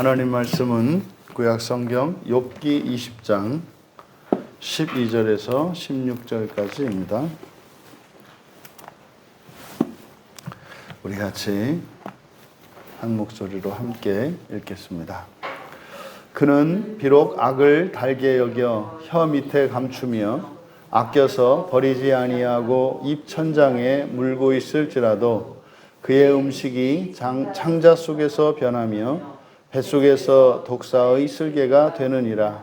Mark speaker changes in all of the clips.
Speaker 1: 하나님 말씀은 구약성경 욥기 20장 12절에서 16절까지입니다. 우리 같이 한 목소리로 함께 읽겠습니다. 그는 비록 악을 달게 여겨 혀 밑에 감추며 아껴서 버리지 아니하고 입 천장에 물고 있을지라도 그의 음식이 창자 속에서 변하며 뱃속에서 독사의 쓸개가 되느니라.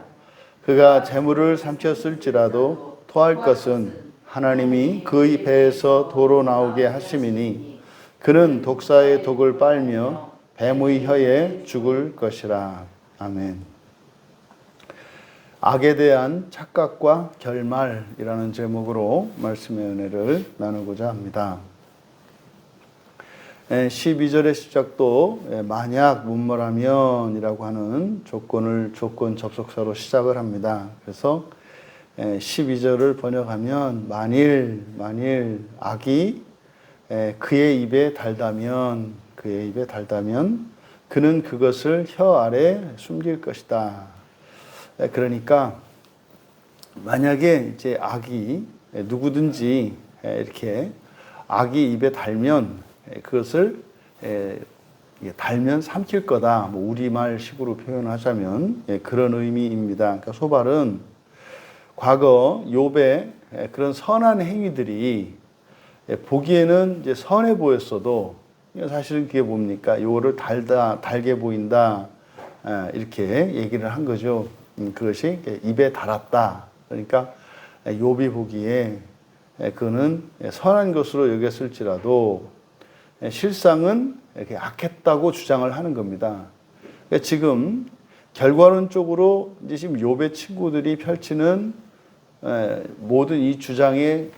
Speaker 1: 그가 재물을 삼켰을지라도 토할 것은 하나님이 그의 배에서 도로 나오게 하심이니 그는 독사의 독을 빨며 뱀의 혀에 죽을 것이라. 아멘. 악에 대한 착각과 결말이라는 제목으로 말씀의 은혜를 나누고자 합니다. 12절의 시작도 만약 문머라면이라고 하는 조건 접속사로 시작을 합니다. 그래서 12절을 번역하면 만일 악이 그의 입에 달다면 그는 그것을 혀 아래 숨길 것이다. 그러니까 만약에 이제 악이 누구든지 이렇게 악이 입에 달면 그것을 달면 삼킬 거다. 뭐 우리말식으로 표현하자면 그런 의미입니다. 그러니까 소발은 과거 욥의 그런 선한 행위들이 보기에는 이제 선해 보였어도 사실은 그게 뭡니까? 요거를 달게 보인다. 이렇게 얘기를 한 거죠. 그것이 입에 달았다. 그러니까 욥이 보기에 그는 선한 것으로 여겼을지라도 실상은 이렇게 악했다고 주장을 하는 겁니다. 그러니까 지금 결과론적으로 이제 지금 욥의 친구들이 펼치는 모든 이 주장의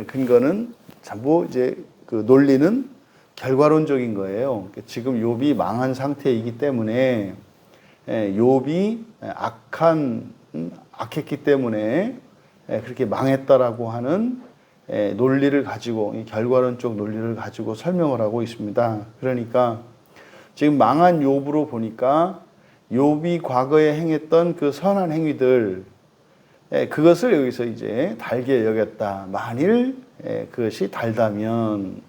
Speaker 1: 근거는 전부 이제 그 논리는 결과론적인 거예요. 그러니까 지금 욥이 망한 상태이기 때문에 욥이 악했기 때문에 그렇게 망했다라고 하는 논리를 가지고 결과론적 논리를 가지고 설명을 하고 있습니다. 그러니까 지금 망한 욥으로 보니까 욥이 과거에 행했던 그 선한 행위들 그것을 여기서 이제 달게 여겼다. 만일 그것이 달다면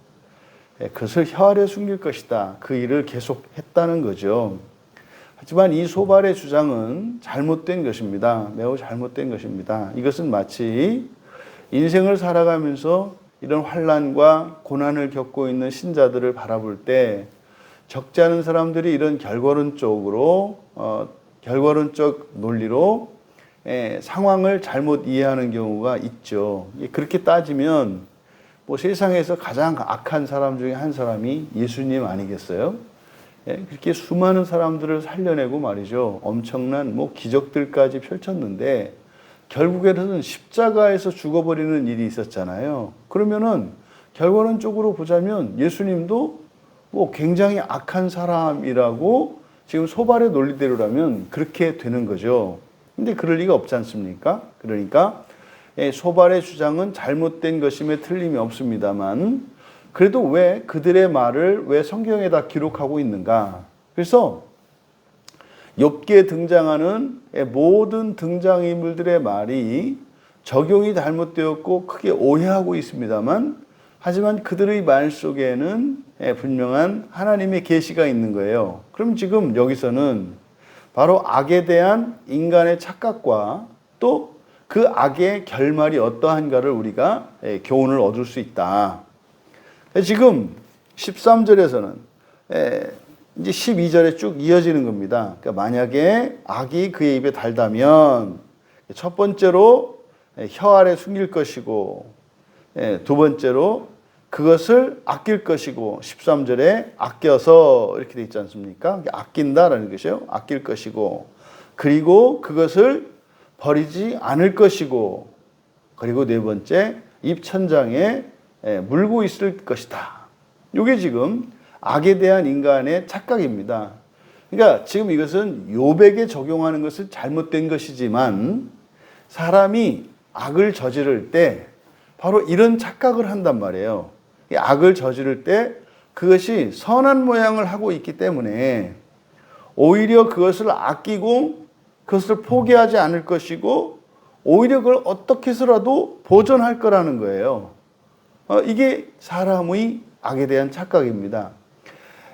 Speaker 1: 그것을 혀 아래 숨길 것이다. 그 일을 계속했다는 거죠. 하지만 이 소발의 주장은 잘못된 것입니다. 매우 잘못된 것입니다. 이것은 마치 인생을 살아가면서 이런 환난과 고난을 겪고 있는 신자들을 바라볼 때 적지 않은 사람들이 이런 결과론적 논리로 상황을 잘못 이해하는 경우가 있죠. 그렇게 따지면 뭐 세상에서 가장 악한 사람 중에 한 사람이 예수님 아니겠어요? 그렇게 수많은 사람들을 살려내고 말이죠. 엄청난 뭐 기적들까지 펼쳤는데 결국에는 십자가에서 죽어버리는 일이 있었잖아요. 그러면은 결과론적으로 보자면 예수님도 뭐 굉장히 악한 사람이라고 지금 소발의 논리대로라면 그렇게 되는 거죠. 근데 그럴 리가 없지 않습니까? 그러니까 소발의 주장은 잘못된 것임에 틀림이 없습니다만 그래도 왜 그들의 말을 왜 성경에다 기록하고 있는가? 그래서 욥기에 등장하는 모든 등장인물들의 말이 적용이 잘못되었고 크게 오해하고 있습니다만 하지만 그들의 말 속에는 분명한 하나님의 계시가 있는 거예요. 그럼 지금 여기서는 바로 악에 대한 인간의 착각과 또 그 악의 결말이 어떠한가를 우리가 교훈을 얻을 수 있다. 지금 13절에서는 이제 12절에 쭉 이어지는 겁니다. 그러니까 만약에 악이 그의 입에 달다면 첫 번째로 혀 아래 숨길 것이고 두 번째로 그것을 아낄 것이고 13절에 아껴서 이렇게 돼 있지 않습니까? 아낀다라는 것이요. 아낄 것이고 그리고 그것을 버리지 않을 것이고 그리고 네 번째 입 천장에 물고 있을 것이다. 이게 지금 악에 대한 인간의 착각입니다. 그러니까 지금 이것은 욥에게 적용하는 것은 잘못된 것이지만 사람이 악을 저지를 때 바로 이런 착각을 한단 말이에요. 악을 저지를 때 그것이 선한 모양을 하고 있기 때문에 오히려 그것을 아끼고 그것을 포기하지 않을 것이고 오히려 그걸 어떻게 해서라도 보존할 거라는 거예요. 이게 사람의 악에 대한 착각입니다.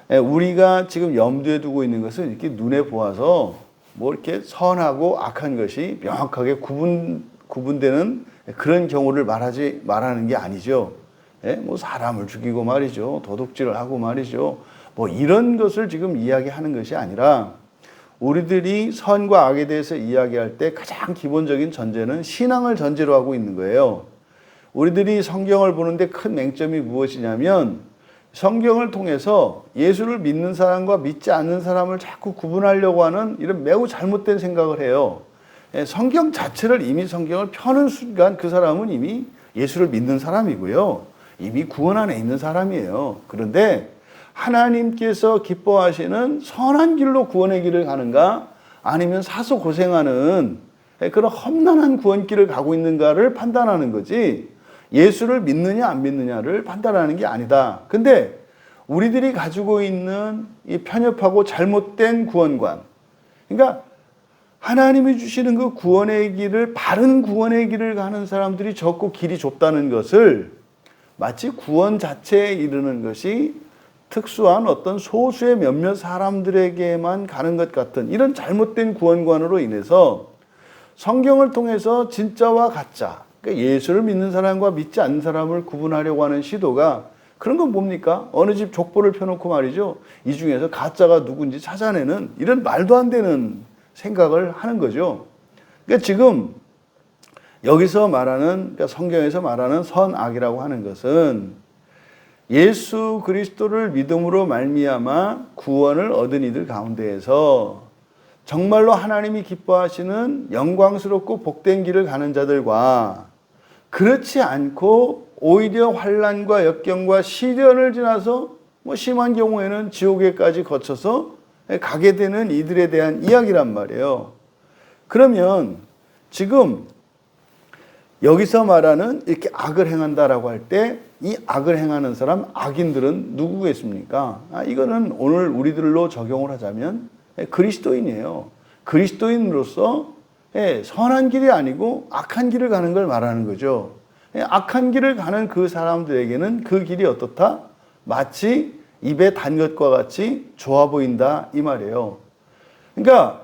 Speaker 1: 우리가 지금 염두에 두고 있는 것은 이렇게 눈에 보아서 뭐 이렇게 선하고 악한 것이 명확하게 구분되는 그런 경우를 말하는 게 아니죠. 뭐 사람을 죽이고 말이죠. 도둑질을 하고 말이죠. 뭐 이런 것을 지금 이야기하는 것이 아니라 우리들이 선과 악에 대해서 이야기할 때 가장 기본적인 전제는 신앙을 전제로 하고 있는 거예요. 우리들이 성경을 보는데 큰 맹점이 무엇이냐면 성경을 통해서 예수를 믿는 사람과 믿지 않는 사람을 자꾸 구분하려고 하는 이런 매우 잘못된 생각을 해요. 성경 자체를 이미 성경을 펴는 순간 그 사람은 이미 예수를 믿는 사람이고요. 이미 구원 안에 있는 사람이에요. 그런데 하나님께서 기뻐하시는 선한 길로 구원의 길을 가는가 아니면 사서 고생하는 그런 험난한 구원길을 가고 있는가를 판단하는 거지 예수를 믿느냐 안 믿느냐를 판단하는 게 아니다. 근데 우리들이 가지고 있는 이 편협하고 잘못된 구원관, 그러니까 하나님이 주시는 그 구원의 길을 바른 구원의 길을 가는 사람들이 적고 길이 좁다는 것을 마치 구원 자체에 이르는 것이 특수한 어떤 소수의 몇몇 사람들에게만 가는 것 같은 이런 잘못된 구원관으로 인해서 성경을 통해서 진짜와 가짜, 그러니까 예수를 믿는 사람과 믿지 않는 사람을 구분하려고 하는 시도가 그런 건 뭡니까? 어느 집 족보를 펴놓고 말이죠. 이 중에서 가짜가 누군지 찾아내는 이런 말도 안 되는 생각을 하는 거죠. 그러니까 지금 여기서 말하는, 그러니까 성경에서 말하는 선악이라고 하는 것은 예수 그리스도를 믿음으로 말미암아 구원을 얻은 이들 가운데에서 정말로 하나님이 기뻐하시는 영광스럽고 복된 길을 가는 자들과 그렇지 않고 오히려 환난과 역경과 시련을 지나서 뭐 심한 경우에는 지옥에까지 거쳐서 가게 되는 이들에 대한 이야기란 말이에요. 그러면 지금 여기서 말하는 이렇게 악을 행한다라고 할 때 이 악을 행하는 사람, 악인들은 누구겠습니까? 이거는 오늘 우리들로 적용을 하자면 그리스도인이에요. 그리스도인으로서 선한 길이 아니고 악한 길을 가는 걸 말하는 거죠. 악한 길을 가는 그 사람들에게는 그 길이 어떻다? 마치 입에 단 것과 같이 좋아 보인다 이 말이에요. 그러니까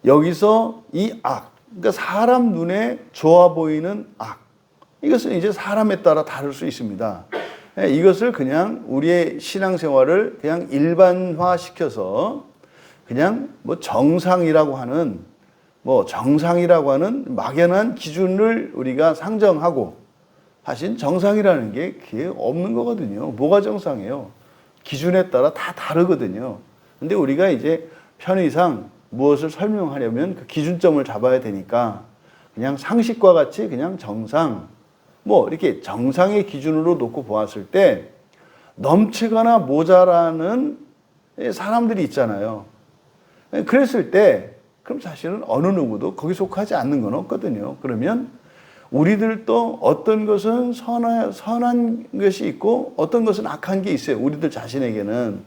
Speaker 1: 여기서 이 악, 그러니까 사람 눈에 좋아 보이는 악, 이것은 이제 사람에 따라 다를 수 있습니다. 이것을 그냥 우리의 신앙생활을 그냥 일반화시켜서 그냥 뭐 정상이라고 하는 막연한 기준을 우리가 상정하고 사실 정상이라는 게 그게 없는 거거든요. 뭐가 정상이에요? 기준에 따라 다 다르거든요. 근데 우리가 이제 편의상 무엇을 설명하려면 그 기준점을 잡아야 되니까 그냥 상식과 같이 그냥 정상, 뭐 이렇게 정상의 기준으로 놓고 보았을 때 넘치거나 모자라는 사람들이 있잖아요. 그랬을 때 그럼 사실은 어느 누구도 거기 속하지 않는 건 없거든요. 그러면 우리들도 어떤 것은 선한 것이 있고 어떤 것은 악한 게 있어요. 우리들 자신에게는.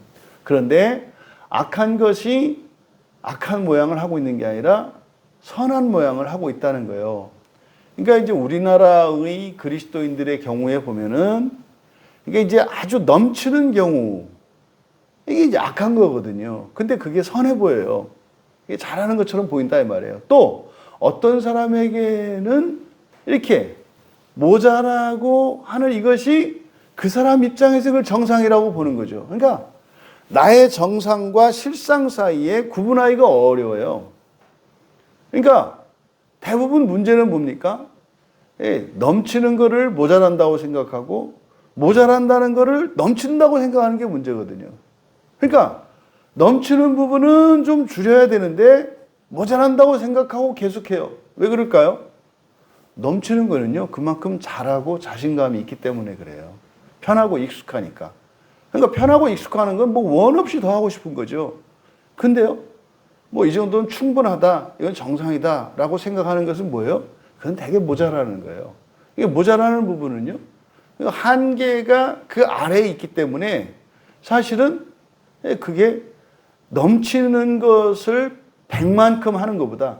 Speaker 1: 그런데 악한 것이 악한 모양을 하고 있는 게 아니라 선한 모양을 하고 있다는 거예요. 그러니까 이제 우리나라의 그리스도인들의 경우에 보면은 이게 이제 아주 넘치는 경우, 이게 이제 악한 거거든요. 근데 그게 선해 보여요. 이게 잘하는 것처럼 보인다 이 말이에요. 또 어떤 사람에게는 이렇게 모자라고 하는 이것이 그 사람 입장에서 그걸 정상이라고 보는 거죠. 그러니까 나의 정상과 실상 사이에 구분하기가 어려워요. 그러니까 대부분 문제는 뭡니까? 넘치는 거를 모자란다고 생각하고 모자란다는 거를 넘친다고 생각하는 게 문제거든요. 그러니까 넘치는 부분은 좀 줄여야 되는데 모자란다고 생각하고 계속해요. 왜 그럴까요? 넘치는 거는요, 그만큼 잘하고 자신감이 있기 때문에 그래요. 편하고 익숙하니까. 그러니까 편하고 익숙하는 건 뭐 원 없이 더 하고 싶은 거죠. 근데요, 뭐 이 정도는 충분하다, 이건 정상이다 라고 생각하는 것은 뭐예요? 그건 되게 모자라는 거예요. 이게 모자라는 부분은요, 한계가 그 아래에 있기 때문에 사실은 그게 넘치는 것을 100만큼 하는 것보다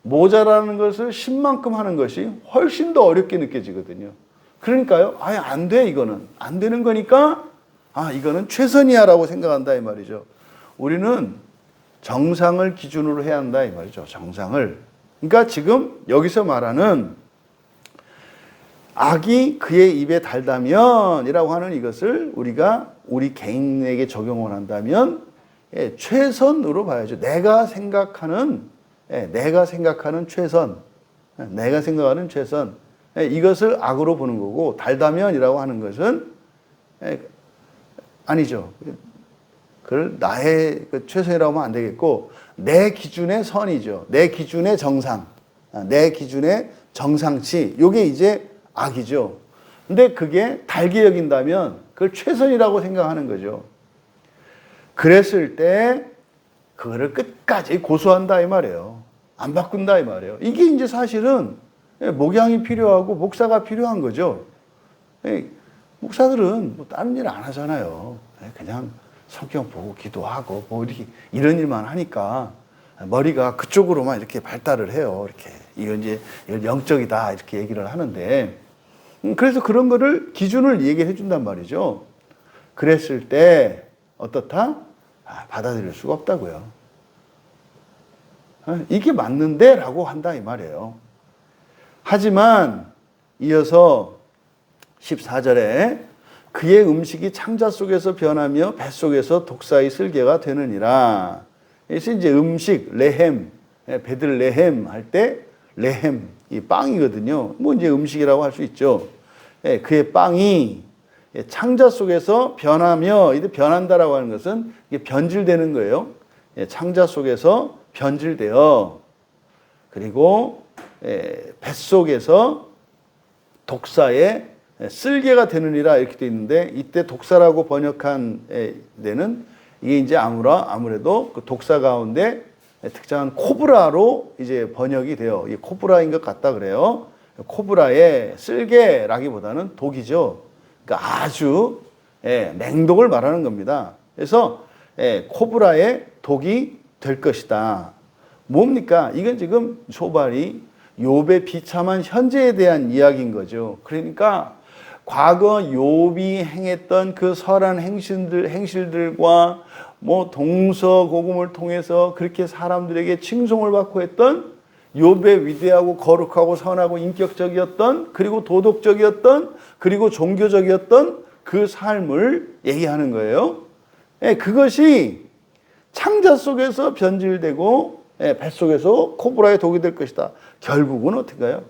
Speaker 1: 모자라는 것을 10만큼 하는 것이 훨씬 더 어렵게 느껴지거든요. 그러니까요, 아예 안 돼, 이거는. 안 되는 거니까, 이거는 최선이야 라고 생각한다, 이 말이죠. 우리는 정상을 기준으로 해야 한다, 이 말이죠. 정상을. 그러니까 지금 여기서 말하는 악이 그의 입에 달다면이라고 하는 이것을 우리가 우리 개인에게 적용을 한다면 최선으로 봐야죠. 내가 생각하는 최선, 내가 생각하는 최선, 이것을 악으로 보는 거고, 달다면이라고 하는 것은 아니죠. 그걸 나의 최선이라고 하면 안 되겠고, 내 기준의 선이죠. 내 기준의 정상, 내 기준의 정상치, 이게 이제 악이죠. 근데 그게 달게 여긴다면 그걸 최선이라고 생각하는 거죠. 그랬을 때 그거를 끝까지 고수한다 이 말이에요. 안 바꾼다 이 말이에요. 이게 이제 사실은 목양이 필요하고 목사가 필요한 거죠. 목사들은 뭐 다른 일 안 하잖아요. 그냥 성경 보고 기도하고 뭐 이런 일만 하니까 머리가 그쪽으로만 이렇게 발달을 해요. 이렇게 이건 이제 영적이다 이렇게 얘기를 하는데, 그래서 그런 거를 기준을 얘기해 준단 말이죠. 그랬을 때 어떻다? 받아들일 수가 없다고요. 이게 맞는데 라고 한다 이 말이에요. 하지만 이어서 14절에 그의 음식이 창자 속에서 변하며 뱃속에서 독사의 쓸개가 되느니라. 그래서 이제 음식, 레헴, 베들레헴 할 때 레헴, 이 빵이거든요. 뭐 이제 음식이라고 할 수 있죠. 그의 빵이 창자 속에서 변하며, 이제 변한다라고 하는 것은 이게 변질되는 거예요. 창자 속에서 변질되어, 그리고 뱃속에서 독사의 쓸개가 되느니라 이렇게 되어 있는데, 이때 독사라고 번역한 데는 이게 이제 아무래도 그 독사 가운데 특정한 코브라로 이제 번역이 돼요. 이게 코브라인 것 같다 그래요. 코브라의 쓸개라기보다는 독이죠. 그러니까 아주 맹독을 말하는 겁니다. 그래서 코브라의 독이 될 것이다. 뭡니까? 이건 지금 소발이 욥의 비참한 현재에 대한 이야기인 거죠. 그러니까 과거 욥이 행했던 그 선한 행실들과 뭐 동서고금을 통해서 그렇게 사람들에게 칭송을 받고 했던 욥의 위대하고 거룩하고 선하고 인격적이었던, 그리고 도덕적이었던, 그리고 종교적이었던 그 삶을 얘기하는 거예요. 그것이 창자 속에서 변질되고 뱃속에서 코브라의 독이 될 것이다. 결국은 어떻게요?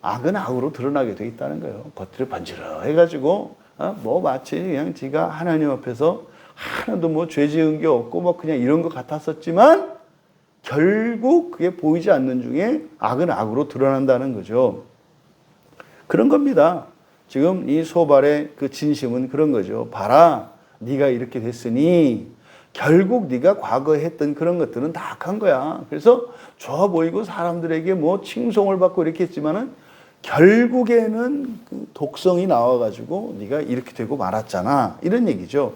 Speaker 1: 악은 악으로 드러나게 돼 있다는 거예요. 겉으로 번지르해가지고 뭐 마치 그냥 지가 하나님 앞에서 하나도 뭐 죄 지은 게 없고 뭐 그냥 이런 것 같았었지만, 결국 그게 보이지 않는 중에 악은 악으로 드러난다는 거죠. 그런 겁니다. 지금 이 소발의 그 진심은 그런 거죠. 봐라, 네가 이렇게 됐으니 결국 네가 과거에 했던 그런 것들은 다 악한 거야. 그래서 좋아 보이고 사람들에게 뭐 칭송을 받고 이렇게 했지만은 결국에는 그 독성이 나와가지고 네가 이렇게 되고 말았잖아. 이런 얘기죠.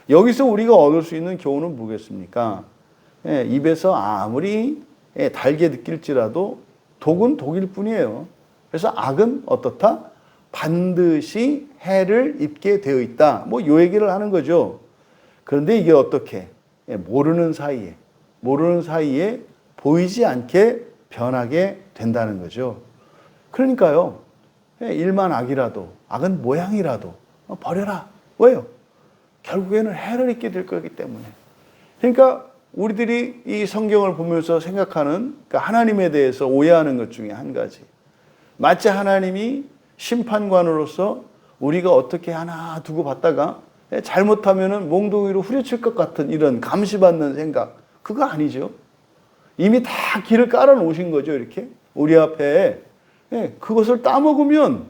Speaker 1: 여기서 우리가 얻을 수 있는 교훈은 뭐겠습니까? 입에서 아무리 달게 느낄지라도 독은 독일 뿐이에요. 그래서 악은 어떻다? 반드시 해를 입게 되어 있다. 뭐 요 얘기를 하는 거죠. 그런데 이게 어떻게? 모르는 사이에 보이지 않게 변하게 된다는 거죠. 그러니까요, 일만 악이라도, 악은 모양이라도 버려라. 왜요? 결국에는 해를 입게 될 거기 때문에. 그러니까 우리들이 이 성경을 보면서 생각하는, 그러니까 하나님에 대해서 오해하는 것 중에 한 가지. 마치 하나님이 심판관으로서 우리가 어떻게 하나 두고 봤다가 잘못하면은 몽둥이로 후려칠 것 같은 이런 감시받는 생각. 그거 아니죠. 이미 다 길을 깔아 놓으신 거죠. 이렇게 우리 앞에. 그것을 따먹으면,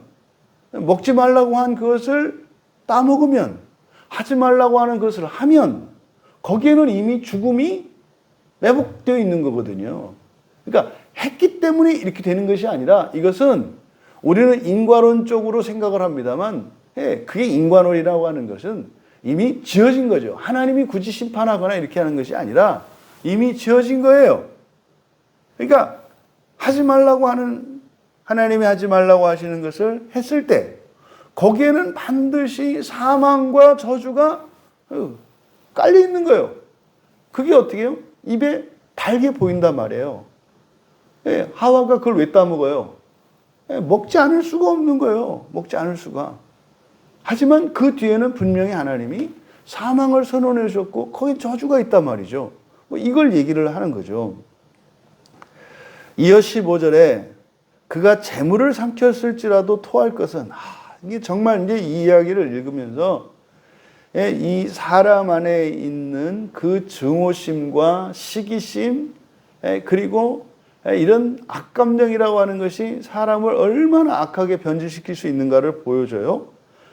Speaker 1: 먹지 말라고 한 그것을 따먹으면, 하지 말라고 하는 것을 하면 거기에는 이미 죽음이 매복되어 있는 거거든요. 그러니까 했기 때문에 이렇게 되는 것이 아니라, 이것은 우리는 인과론적으로 생각을 합니다만, 그게 인과론이라고 하는 것은 이미 지어진 거죠. 하나님이 굳이 심판하거나 이렇게 하는 것이 아니라 이미 지어진 거예요. 그러니까 하지 말라고 하는, 하나님이 하지 말라고 하시는 것을 했을 때 거기에는 반드시 사망과 저주가 깔려 있는 거예요. 그게 어떻게 해요? 입에 달게 보인단 말이에요. 예, 하와가 그걸 왜 따먹어요? 예, 먹지 않을 수가 없는 거예요. 먹지 않을 수가. 하지만 그 뒤에는 분명히 하나님이 사망을 선언해 주셨고 거기 저주가 있단 말이죠. 뭐 이걸 얘기를 하는 거죠. 이어 15절에 그가 재물을 삼켰을지라도 토할 것은, 이게 정말 이제 이 이야기를 읽으면서 이 사람 안에 있는 그 증오심과 시기심, 그리고 이런 악감정이라고 하는 것이 사람을 얼마나 악하게 변질시킬 수 있는가를 보여줘요.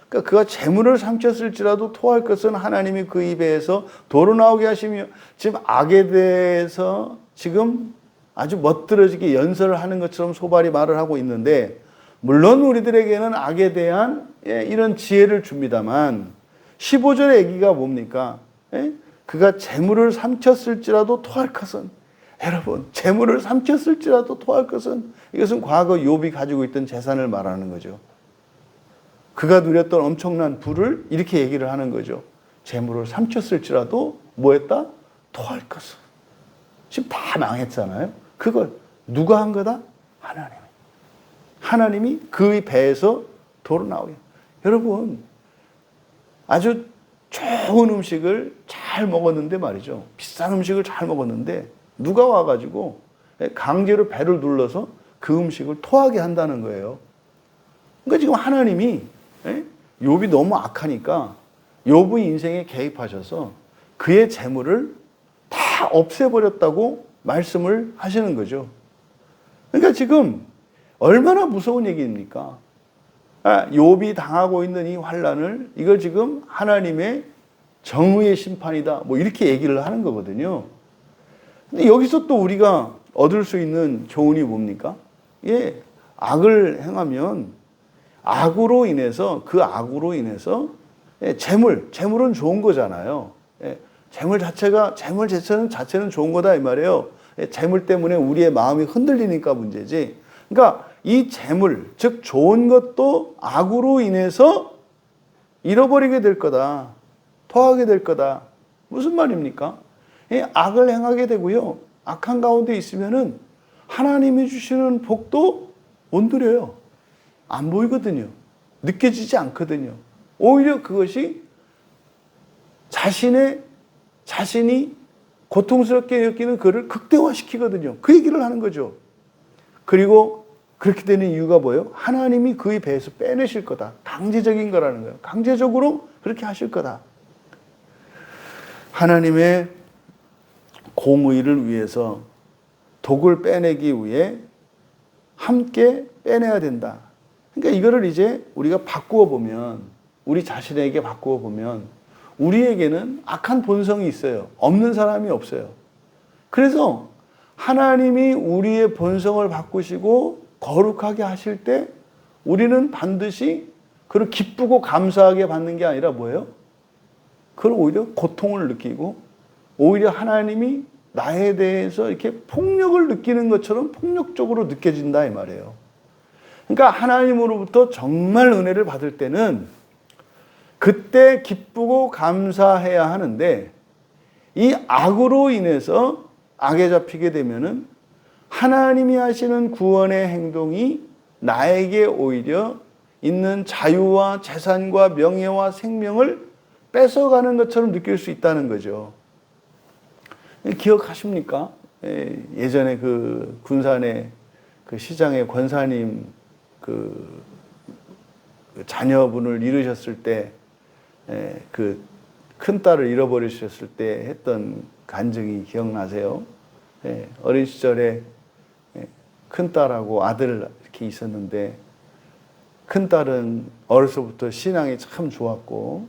Speaker 1: 그러니까 그가 재물을 삼켰을지라도 토할 것은 하나님이 그 입에서 도로 나오게 하시며, 지금 악에 대해서 지금 아주 멋들어지게 연설을 하는 것처럼 소발이 말을 하고 있는데, 물론 우리들에게는 악에 대한 이런 지혜를 줍니다만 15절의 얘기가 뭡니까? 그가 재물을 삼켰을지라도 토할 것은, 여러분, 재물을 삼켰을지라도 토할 것은, 이것은 과거 욥이 가지고 있던 재산을 말하는 거죠. 그가 누렸던 엄청난 부를 이렇게 얘기를 하는 거죠. 재물을 삼켰을지라도 뭐 했다? 토할 것은. 지금 다 망했잖아요. 그걸 누가 한 거다? 하나님이. 하나님이 그의 배에서 도로 나오게. 여러분, 아주 좋은 음식을 잘 먹었는데 말이죠. 비싼 음식을 잘 먹었는데 누가 와가지고 강제로 배를 눌러서 그 음식을 토하게 한다는 거예요. 그러니까 지금 하나님이 욥이 너무 악하니까 욥의 인생에 개입하셔서 그의 재물을 다 없애버렸다고 말씀을 하시는 거죠. 그러니까 지금 얼마나 무서운 얘기입니까? 욥이 당하고 있는 이 환난을, 이걸 지금 하나님의 정의의 심판이다, 뭐 이렇게 얘기를 하는 거거든요. 근데 여기서 또 우리가 얻을 수 있는 교훈이 뭡니까? 예, 악을 행하면 악으로 인해서, 그 악으로 인해서 재물은 좋은 거잖아요. 재물 자체는 좋은 거다 이 말이에요. 재물 때문에 우리의 마음이 흔들리니까 문제지. 그러니까 이 재물, 즉 좋은 것도 악으로 인해서 잃어버리게 될 거다. 토하게 될 거다. 무슨 말입니까? 악을 행하게 되고요. 악한 가운데 있으면은 하나님이 주시는 복도 못 누려요. 안 보이거든요. 느껴지지 않거든요. 오히려 그것이 자신이 고통스럽게 여기는 그를 극대화시키거든요. 그 얘기를 하는 거죠. 그리고 그렇게 되는 이유가 뭐예요? 하나님이 그의 배에서 빼내실 거다. 강제적인 거라는 거예요. 강제적으로 그렇게 하실 거다. 하나님의 공의를 위해서 독을 빼내기 위해 함께 빼내야 된다. 그러니까 이거를 이제 우리가 바꾸어 보면, 우리 자신에게 바꾸어 보면 우리에게는 악한 본성이 있어요. 없는 사람이 없어요. 그래서 하나님이 우리의 본성을 바꾸시고 거룩하게 하실 때 우리는 반드시 그를 기쁘고 감사하게 받는 게 아니라 뭐예요? 그걸 오히려 고통을 느끼고, 오히려 하나님이 나에 대해서 이렇게 폭력을 느끼는 것처럼 폭력적으로 느껴진다 이 말이에요. 그러니까 하나님으로부터 정말 은혜를 받을 때는 그때 기쁘고 감사해야 하는데, 이 악으로 인해서 악에 잡히게 되면은 하나님이 하시는 구원의 행동이 나에게 오히려 있는 자유와 재산과 명예와 생명을 뺏어가는 것처럼 느낄 수 있다는 거죠. 기억하십니까? 예전에 그 군산의 그 시장의 권사님 그 자녀분을 잃으셨을 때, 그 큰딸을 잃어버리셨을 때 했던 간증이 기억나세요? 어린 시절에 큰딸하고 아들 이렇게 있었는데, 큰딸은 어려서부터 신앙이 참 좋았고,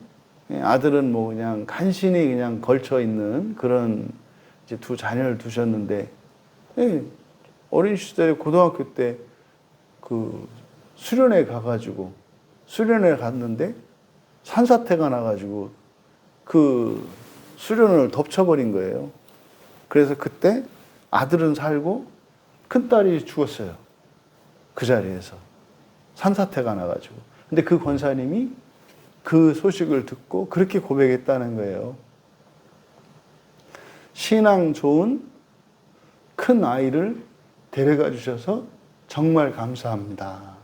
Speaker 1: 아들은 뭐 그냥 간신히 그냥 걸쳐 있는 그런 이제 두 자녀를 두셨는데, 어린 시절에 고등학교 때 그 수련회 갔는데 산사태가 나가지고 그 수련을 덮쳐버린 거예요. 그래서 그때 아들은 살고 큰딸이 죽었어요. 그 자리에서. 산사태가 나가지고. 근데 그 권사님이 그 소식을 듣고 그렇게 고백했다는 거예요. 신앙 좋은 큰 아이를 데려가 주셔서 정말 감사합니다.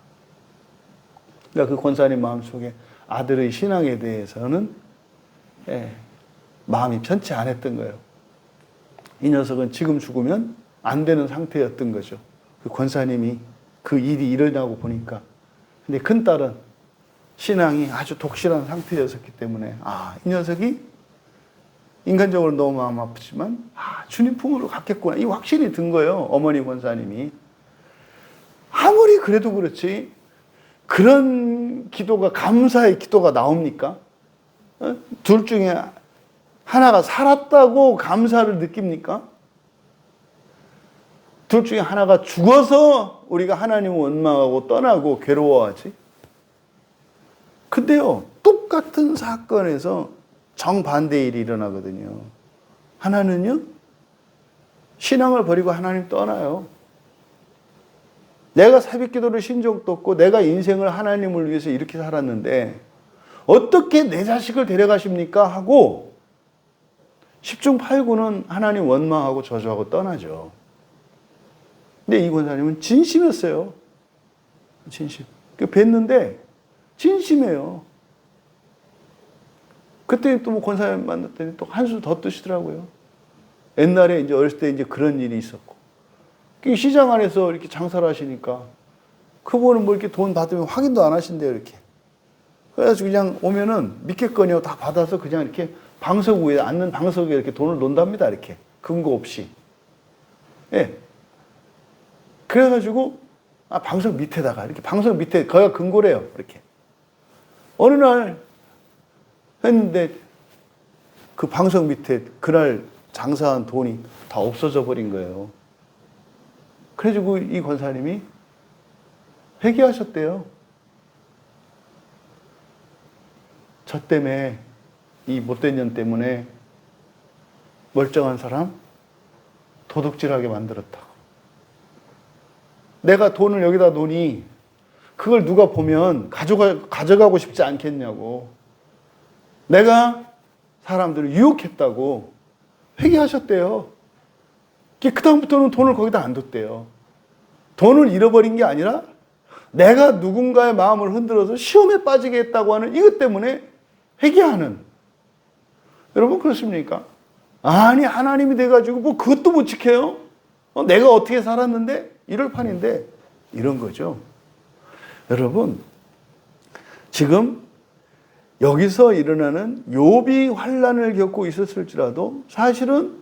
Speaker 1: 그러니까 그 권사님 마음속에 아들의 신앙에 대해서는 마음이 편치 않았던 거예요. 이 녀석은 지금 죽으면 안 되는 상태였던 거죠. 그 권사님이 그 일이 일어나고 보니까. 근데 큰딸은 신앙이 아주 독실한 상태였었기 때문에 이 녀석이 인간적으로 너무 마음 아프지만 주님 품으로 갔겠구나. 이 확신이 든 거예요. 어머니 권사님이. 아무리 그래도 그렇지 그런 기도가 감사의 기도가 나옵니까? 둘 중에 하나가 살았다고 감사를 느낍니까? 둘 중에 하나가 죽어서 우리가 하나님을 원망하고 떠나고 괴로워하지? 근데요, 똑같은 사건에서 정반대의 일이 일어나거든요. 하나는요, 신앙을 버리고 하나님 떠나요. 내가 새벽 기도를 신 적도 없고 내가 인생을 하나님을 위해서 이렇게 살았는데 어떻게 내 자식을 데려가십니까? 하고 10중 8구는 하나님 원망하고 저주하고 떠나죠. 근데 이 권사님은 진심이었어요. 진심. 뵀는데 진심이에요. 그때 또 뭐 권사님 만났더니 또 한술 더 뜨시더라고요. 옛날에 이제 어렸을 때 이제 그런 일이 있었고. 시장 안에서 이렇게 장사를 하시니까 그분은 뭐 이렇게 돈 받으면 확인도 안 하신대요, 이렇게. 그래서 그냥 오면은 믿겠거니요 다 받아서 그냥 이렇게 방석 위에 앉는 방석에 이렇게 돈을 놓는답니다, 이렇게. 근거 없이. 예. 그래가지고, 방석 밑에다가, 이렇게 방석 밑에, 거기가 근거래요, 이렇게. 어느 날 했는데 그 방석 밑에 그날 장사한 돈이 다 없어져 버린 거예요. 그래가지고 이 권사님이 회개하셨대요. 저 때문에, 이 못된 년 때문에 멀쩡한 사람 도둑질하게 만들었다고. 내가 돈을 여기다 놓으니 그걸 누가 보면 가져가고 싶지 않겠냐고. 내가 사람들을 유혹했다고 회개하셨대요. 그다음부터는 돈을 거기다 안 뒀대요. 돈을 잃어버린 게 아니라 내가 누군가의 마음을 흔들어서 시험에 빠지게 했다고 하는 이것 때문에 회개하는. 여러분 그렇습니까? 아니 하나님이 돼가지고 뭐 그것도 못 지켜요? 내가 어떻게 살았는데? 이럴 판인데 이런 거죠. 여러분 지금 여기서 일어나는 욥이 환난을 겪고 있었을지라도 사실은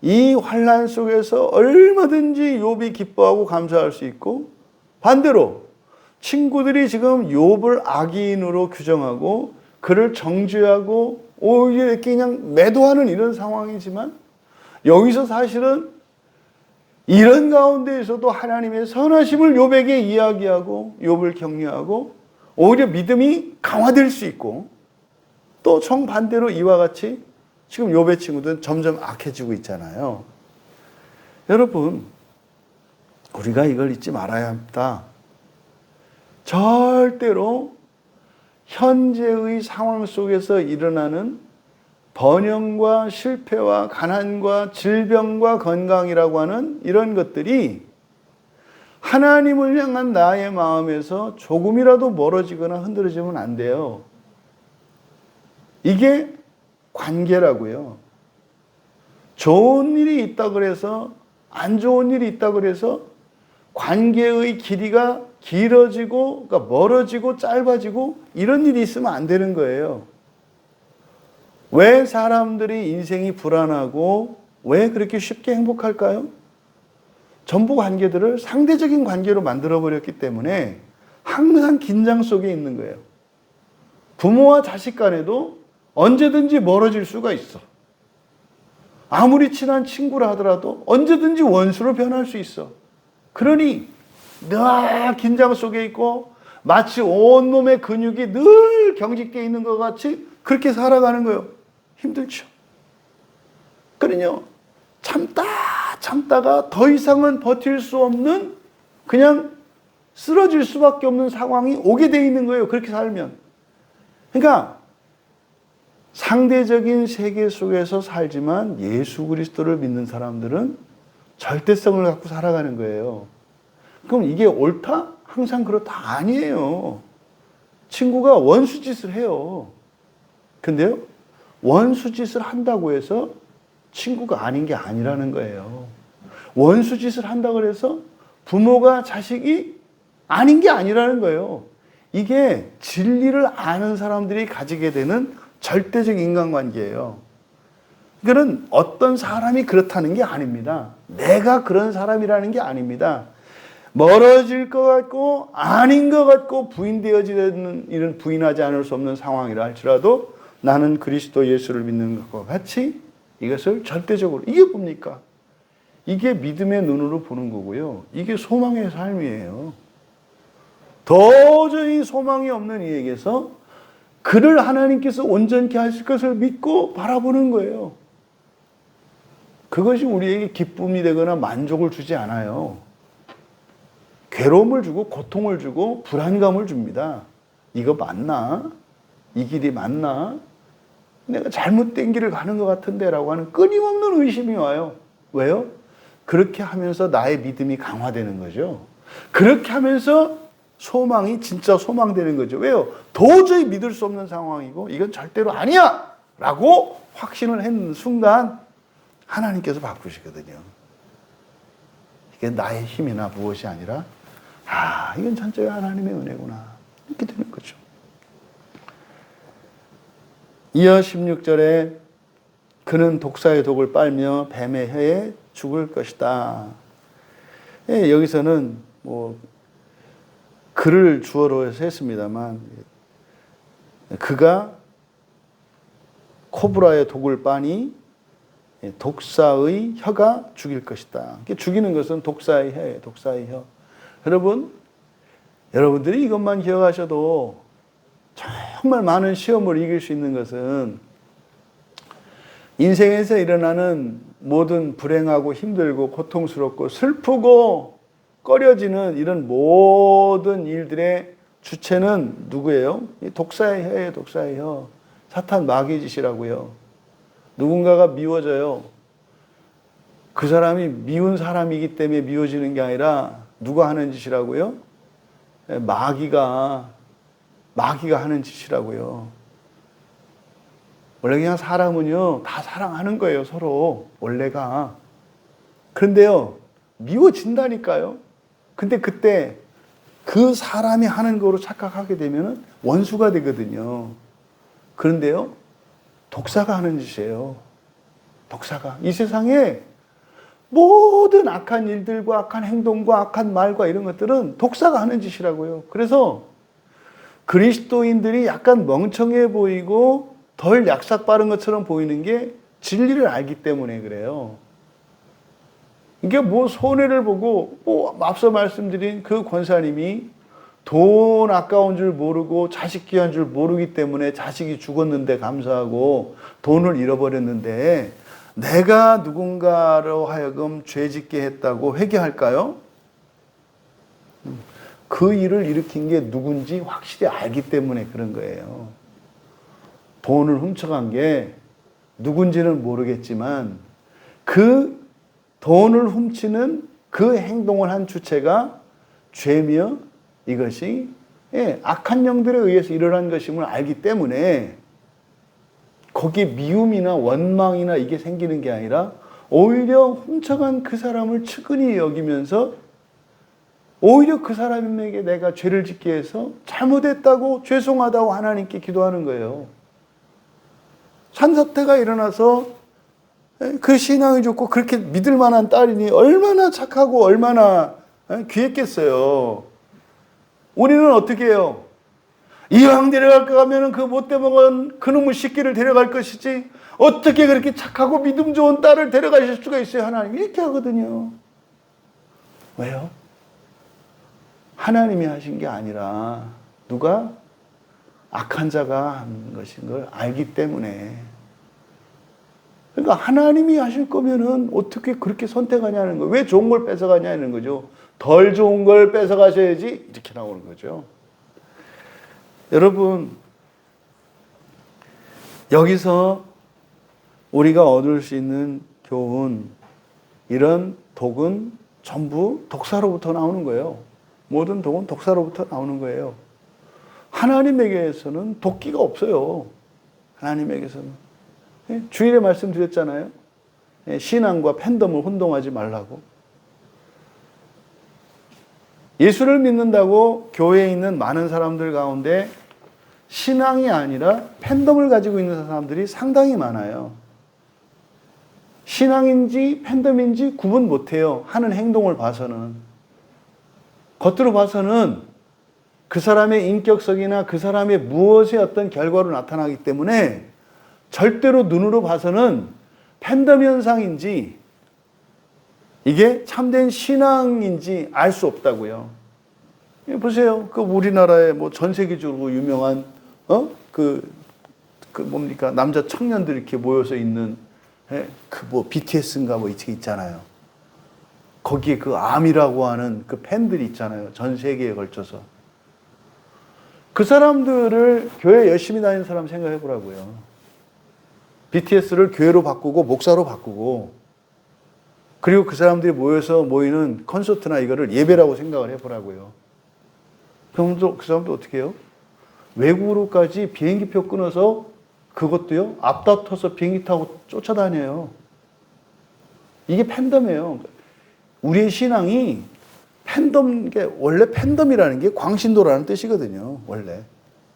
Speaker 1: 이 환난 속에서 얼마든지 욥이 기뻐하고 감사할 수 있고 반대로 친구들이 지금 욥을 악인으로 규정하고 그를 정죄하고 오히려 이렇게 그냥 매도하는 이런 상황이지만 여기서 사실은 이런 가운데에서도 하나님의 선하심을 욥에게 이야기하고 욥을 격려하고 오히려 믿음이 강화될 수 있고 또 정반대로 이와 같이 지금 욥의 친구들은 점점 악해지고 있잖아요. 여러분 우리가 이걸 잊지 말아야 합니다. 절대로 현재의 상황 속에서 일어나는 번영과 실패와 가난과 질병과 건강이라고 하는 이런 것들이 하나님을 향한 나의 마음에서 조금이라도 멀어지거나 흔들어지면 안 돼요. 이게 관계라고요. 좋은 일이 있다 그래서 안 좋은 일이 있다 그래서 관계의 길이가 길어지고 그러니까 멀어지고 짧아지고 이런 일이 있으면 안 되는 거예요. 왜 사람들이 인생이 불안하고 왜 그렇게 쉽게 행복할까요? 전부 관계들을 상대적인 관계로 만들어버렸기 때문에 항상 긴장 속에 있는 거예요. 부모와 자식 간에도 언제든지 멀어질 수가 있어. 아무리 친한 친구라 하더라도 언제든지 원수로 변할 수 있어. 그러니 늘 긴장 속에 있고 마치 온몸의 근육이 늘 경직되어 있는 것 같이 그렇게 살아가는 거예요. 힘들죠. 그러니요, 참다가 더 이상은 버틸 수 없는, 그냥 쓰러질 수밖에 없는 상황이 오게 돼 있는 거예요. 그렇게 살면. 그러니까 상대적인 세계 속에서 살지만 예수 그리스도를 믿는 사람들은 절대성을 갖고 살아가는 거예요. 그럼 이게 옳다? 항상 그렇다? 아니에요. 친구가 원수짓을 해요. 근데요, 원수짓을 한다고 해서 친구가 아닌 게 아니라는 거예요. 원수짓을 한다고 해서 부모가 자식이 아닌 게 아니라는 거예요. 이게 진리를 아는 사람들이 가지게 되는 절대적 인간관계예요. 이거는 어떤 사람이 그렇다는 게 아닙니다. 내가 그런 사람이라는 게 아닙니다. 멀어질 것 같고 아닌 것 같고 부인되어지는 일은 부인하지 않을 수 없는 상황이라 할지라도 나는 그리스도 예수를 믿는 것과 같이 이것을 절대적으로, 이게 뭡니까? 이게 믿음의 눈으로 보는 거고요. 이게 소망의 삶이에요. 도저히 소망이 없는 이에게서 그를 하나님께서 온전케 하실 것을 믿고 바라보는 거예요. 그것이 우리에게 기쁨이 되거나 만족을 주지 않아요. 괴로움을 주고 고통을 주고 불안감을 줍니다. 이거 맞나? 이 길이 맞나? 내가 잘못된 길을 가는 것 같은데 라고 하는 끊임없는 의심이 와요. 왜요? 그렇게 하면서 나의 믿음이 강화되는 거죠. 그렇게 하면서 소망이 진짜 소망되는 거죠. 왜요? 도저히 믿을 수 없는 상황이고 이건 절대로 아니야! 라고 확신을 했는 순간 하나님께서 바꾸시거든요. 이게 나의 힘이나 무엇이 아니라 이건 전적인 하나님의 은혜구나. 이렇게 되는 거죠. 이어 16절에 그는 독사의 독을 빨며 뱀의 혀에 죽을 것이다. 예, 여기서는 그를 주어로 해서 했습니다만 그가 코브라의 독을 빠니 독사의 혀가 죽일 것이다. 죽이는 것은 독사의 혀예요. 독사의 혀. 여러분들이 이것만 기억하셔도 정말 많은 시험을 이길 수 있는 것은 인생에서 일어나는 모든 불행하고 힘들고 고통스럽고 슬프고 꺼려지는 이런 모든 일들의 주체는 누구예요? 독사의 혀예요. 독사의 혀. 사탄 마귀의 짓이라고요. 누군가가 미워져요. 그 사람이 미운 사람이기 때문에 미워지는 게 아니라 누가 하는 짓이라고요? 마귀가 하는 짓이라고요. 원래 그냥 사람은요, 다 사랑하는 거예요, 서로. 원래가. 그런데요, 미워진다니까요. 근데 그때 그 사람이 하는 거로 착각하게 되면 원수가 되거든요. 그런데요, 독사가 하는 짓이에요. 독사가. 이 세상에 모든 악한 일들과 악한 행동과 악한 말과 이런 것들은 독사가 하는 짓이라고요. 그래서 그리스도인들이 약간 멍청해 보이고 덜 약삭 빠른 것처럼 보이는 게 진리를 알기 때문에 그래요. 이게 손해를 보고, 앞서 말씀드린 그 권사님이 돈 아까운 줄 모르고 자식 귀한 줄 모르기 때문에 자식이 죽었는데 감사하고 돈을 잃어버렸는데 내가 누군가로 하여금 죄짓게 했다고 회개할까요? 그 일을 일으킨 게 누군지 확실히 알기 때문에 그런 거예요. 돈을 훔쳐간 게 누군지는 모르겠지만 그 돈을 훔치는 그 행동을 한 주체가 죄며 이것이 악한 영들에 의해서 일어난 것임을 알기 때문에 거기에 미움이나 원망이나 이게 생기는 게 아니라 오히려 훔쳐간 그 사람을 측은히 여기면서 오히려 그 사람에게 내가 죄를 짓게 해서 잘못했다고 죄송하다고 하나님께 기도하는 거예요. 산사태가 일어나서 그 신앙이 좋고 그렇게 믿을 만한 딸이니 얼마나 착하고 얼마나 귀했겠어요. 우리는 어떻게 해요? 이왕 데려갈까 하면 그 못돼 먹은 그놈의 새끼를 데려갈 것이지 어떻게 그렇게 착하고 믿음 좋은 딸을 데려가실 수가 있어요? 하나님 이렇게 하거든요. 왜요? 하나님이 하신 게 아니라 누가? 악한 자가 한 것인 걸 알기 때문에 그러니까 하나님이 하실 거면은 어떻게 그렇게 선택하냐는 거예요. 왜 좋은 걸 뺏어가냐는 거죠. 덜 좋은 걸 뺏어가셔야지 이렇게 나오는 거죠. 여러분, 여기서 우리가 얻을 수 있는 교훈, 이런 독은 전부 독사로부터 나오는 거예요. 모든 독은 독사로부터 나오는 거예요. 하나님에게서는 도끼가 없어요. 하나님에게서는. 주일에 말씀드렸잖아요. 신앙과 팬덤을 혼동하지 말라고. 예수를 믿는다고 교회에 있는 많은 사람들 가운데 신앙이 아니라 팬덤을 가지고 있는 사람들이 상당히 많아요. 신앙인지 팬덤인지 구분 못해요. 하는 행동을 봐서는. 겉으로 봐서는 그 사람의 인격성이나 그 사람의 무엇의 어떤 결과로 나타나기 때문에 절대로 눈으로 봐서는 팬덤 현상인지 이게 참된 신앙인지 알 수 없다고요. 보세요. 그 우리나라에 뭐 전 세계적으로 유명한 뭡니까 남자 청년들이 이렇게 모여서 있는 그 뭐 BTS인가 뭐 이렇게 있잖아요. 거기에 그 암이라고 하는 그 팬들이 있잖아요. 전 세계에 걸쳐서. 그 사람들을 교회 열심히 다니는 사람 생각해 보라고요. BTS를 교회로 바꾸고 목사로 바꾸고 그리고 그 사람들이 모여서 모이는 콘서트나 이거를 예배라고 생각을 해보라고요. 그럼 그 사람도 어떻게 해요? 외국으로까지 비행기표 끊어서 그것도요, 앞다퉈서 비행기 타고 쫓아다녀요. 이게 팬덤이에요. 우리의 신앙이 팬덤, 원래 팬덤이라는 게 광신도라는 뜻이거든요, 원래.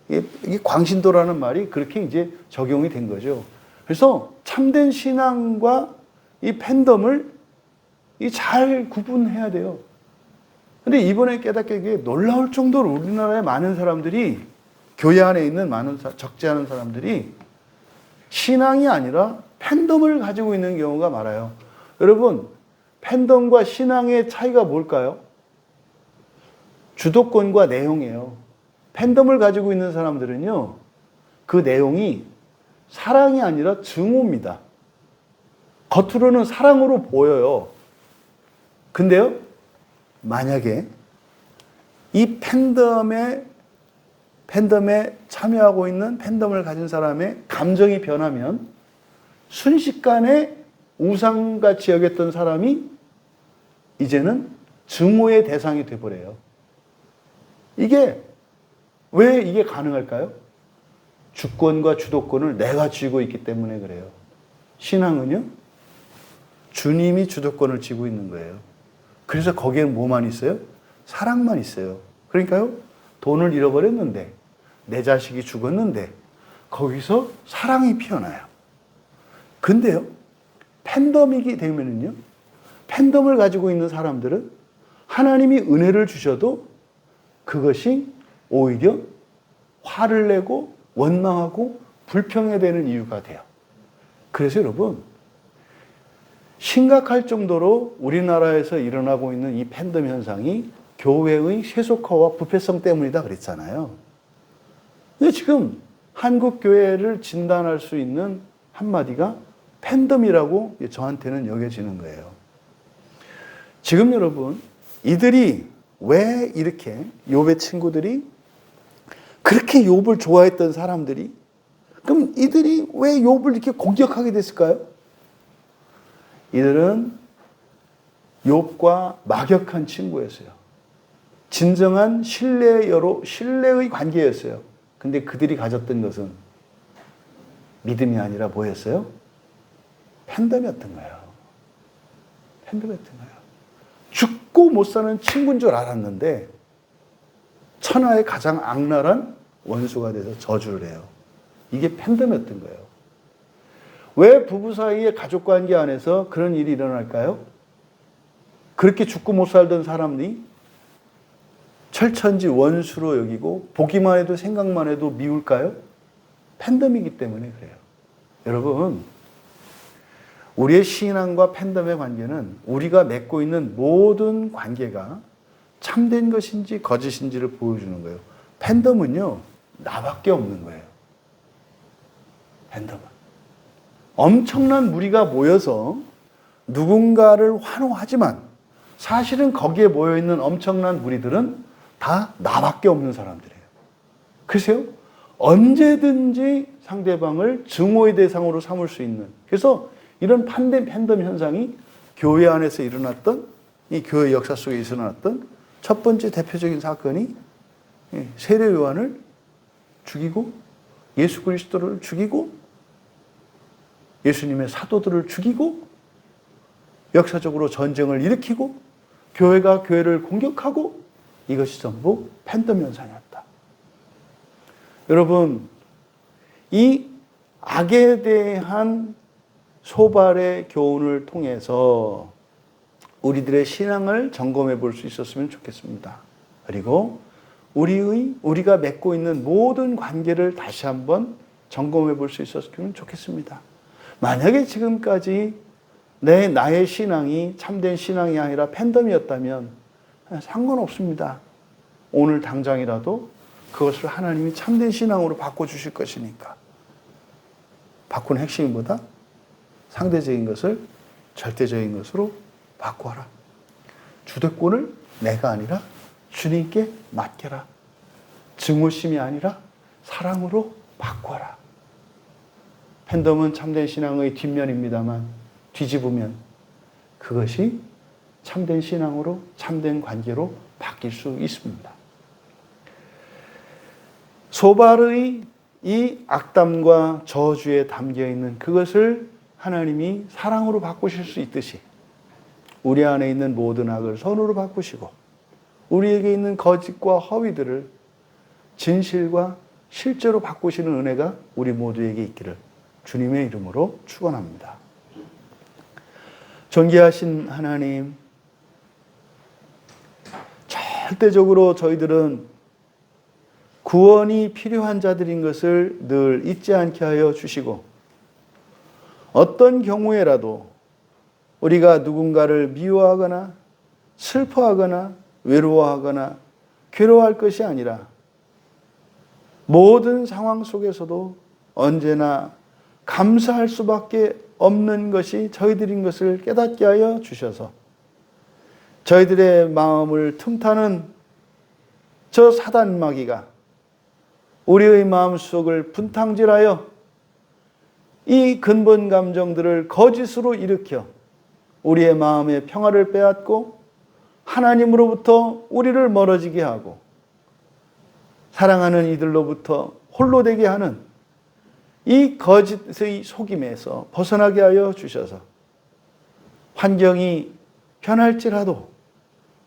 Speaker 1: 이게 광신도라는 말이 그렇게 이제 적용이 된 거죠. 그래서 참된 신앙과 이 팬덤을 잘 구분해야 돼요. 근데 이번에 깨닫게 게 놀라울 정도로 우리나라의 많은 사람들이 교회 안에 있는 많은 적지 않은 사람들이 신앙이 아니라 팬덤을 가지고 있는 경우가 많아요. 여러분, 팬덤과 신앙의 차이가 뭘까요? 주도권과 내용이에요. 팬덤을 가지고 있는 사람들은요, 그 내용이 사랑이 아니라 증오입니다. 겉으로는 사랑으로 보여요. 근데요, 만약에 이 팬덤에 참여하고 있는 팬덤을 가진 사람의 감정이 변하면 순식간에 우상같이 여겼던 사람이 이제는 증오의 대상이 돼버려요. 왜 이게 가능할까요? 주권과 주도권을 내가 쥐고 있기 때문에 그래요. 신앙은요, 주님이 주도권을 쥐고 있는 거예요. 그래서 거기에는 뭐만 있어요? 사랑만 있어요. 그러니까요, 돈을 잃어버렸는데, 내 자식이 죽었는데, 거기서 사랑이 피어나요. 근데요, 팬덤이게 되면은요, 팬덤을 가지고 있는 사람들은 하나님이 은혜를 주셔도 그것이 오히려 화를 내고 원망하고 불평해되는 이유가 돼요. 그래서 여러분, 심각할 정도로 우리나라에서 일어나고 있는 이 팬덤 현상이 교회의 세속화와 부패성 때문이다 그랬잖아요. 근데 지금 한국 교회를 진단할 수 있는 한마디가 팬덤이라고 저한테는 여겨지는 거예요. 지금 여러분, 이들이 왜 이렇게 욥의 친구들이 그렇게 욥을 좋아했던 사람들이 그럼 이들이 왜 욥을 이렇게 공격하게 됐을까요? 이들은 욥과 막역한 친구였어요. 진정한 신뢰의 관계였어요. 근데 그들이 가졌던 것은 믿음이 아니라 뭐였어요? 팬덤이었던 거예요. 팬덤이었던 거예요. 죽고 못 사는 친구인 줄 알았는데 천하의 가장 악랄한 원수가 돼서 저주를 해요. 이게 팬덤이었던 거예요. 왜 부부 사이의 가족관계 안에서 그런 일이 일어날까요? 그렇게 죽고 못 살던 사람이 철천지 원수로 여기고 보기만 해도 생각만 해도 미울까요? 팬덤이기 때문에 그래요. 여러분, 우리의 신앙과 팬덤의 관계는 우리가 맺고 있는 모든 관계가 참된 것인지 거짓인지를 보여주는 거예요. 팬덤은요, 나밖에 없는 거예요. 팬덤은. 엄청난 무리가 모여서 누군가를 환호하지만 사실은 거기에 모여있는 엄청난 무리들은 다 나밖에 없는 사람들이에요. 글쎄요, 언제든지 상대방을 증오의 대상으로 삼을 수 있는, 그래서 이런 팬덤 현상이 교회 안에서 일어났던, 이 교회 역사 속에 일어났던 첫 번째 대표적인 사건이 세례 요한을 죽이고 예수 그리스도를 죽이고 예수님의 사도들을 죽이고 역사적으로 전쟁을 일으키고 교회가 교회를 공격하고, 이것이 전부 팬덤 현상이었다. 여러분, 이 악에 대한 소발의 교훈을 통해서 우리들의 신앙을 점검해 볼 수 있었으면 좋겠습니다. 그리고 우리가 맺고 있는 모든 관계를 다시 한번 점검해 볼 수 있었으면 좋겠습니다. 만약에 지금까지 나의 신앙이 참된 신앙이 아니라 팬덤이었다면 상관없습니다. 오늘 당장이라도 그것을 하나님이 참된 신앙으로 바꿔주실 것이니까. 바꾸는 핵심이 뭐다? 상대적인 것을 절대적인 것으로 바꾸어라. 주도권을 내가 아니라 주님께 맡겨라. 증오심이 아니라 사랑으로 바꿔라. 팬덤은 참된 신앙의 뒷면입니다만 뒤집으면 그것이 참된 신앙으로, 참된 관계로 바뀔 수 있습니다. 소발의 이 악담과 저주에 담겨있는 그것을 하나님이 사랑으로 바꾸실 수 있듯이 우리 안에 있는 모든 악을 선으로 바꾸시고 우리에게 있는 거짓과 허위들을 진실과 실제로 바꾸시는 은혜가 우리 모두에게 있기를 주님의 이름으로 축원합니다. 존귀하신 하나님, 절대적으로 저희들은 구원이 필요한 자들인 것을 늘 잊지 않게 하여 주시고, 어떤 경우에라도 우리가 누군가를 미워하거나 슬퍼하거나 외로워하거나 괴로워할 것이 아니라 모든 상황 속에서도 언제나 감사할 수밖에 없는 것이 저희들인 것을 깨닫게 하여 주셔서 저희들의 마음을 틈타는 저 사단 마귀가 우리의 마음속을 분탕질하여 이 근본 감정들을 거짓으로 일으켜 우리의 마음의 평화를 빼앗고 하나님으로부터 우리를 멀어지게 하고 사랑하는 이들로부터 홀로 되게 하는 이 거짓의 속임에서 벗어나게 하여 주셔서 환경이 변할지라도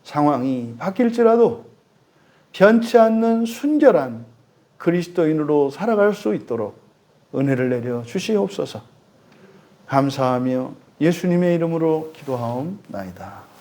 Speaker 1: 상황이 바뀔지라도 변치 않는 순결한 그리스도인으로 살아갈 수 있도록 은혜를 내려 주시옵소서. 감사하며 예수님의 이름으로 기도하옵나이다.